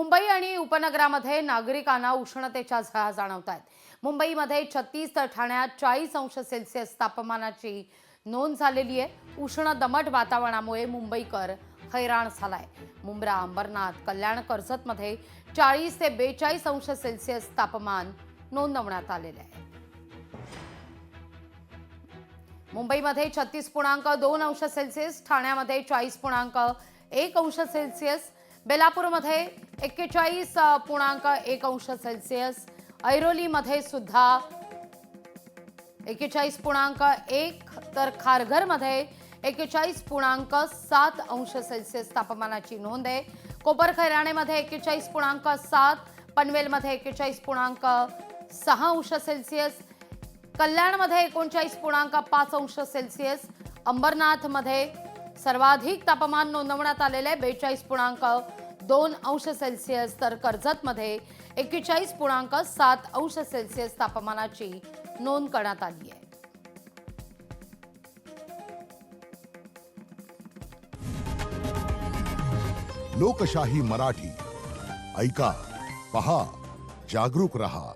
मुंबई आणि उपनगरामध्ये नागरिकांना उष्णतेच्या झळा जाणवत आहेत। मुंबईमध्ये 36 तर ठाण्यात 40 अंश सेल्सिअस तापमानाची नोंद झालेली आहे। उष्ण दमट वातावरणामुळे मुंबईकर हैराण झालाय। मुंब्रा, अंबरनाथ, कल्याण, कर्जतमध्ये 40 ते 42 अंश सेल्सिअस तापमान नोंदवण्यात आलेले आहे। मुंबईमध्ये 36.2 अंश सेल्सिअस, ठाण्यामध्ये 40.1 अंश सेल्सिअस, बेलापूरमध्ये 41.1 अंश सेल्सिअस, ऐरोलीमध्ये सुद्धा 41.1, तर खारघरमध्ये 41.7 अंश सेल्सिअस तापमानाची नोंद आहे। कोपरखैराणेमध्ये 41.7, पनवेलमध्ये 41.6 अंश सेल्सिअस, कल्याणमध्ये 39.5 अंश सेल्सिअस, अंबरनाथमध्ये सर्वाधिक तापमान नोंदवण्यात आलेले आहे 42.2 अंश सेल्सिअस, तर कर्जतमध्ये 41.7 अंश सेल्सिअस तापमानाची नोंद करण्यात आली आहे। लोकशाही मराठी ऐका, पहा, जागरूक रहा।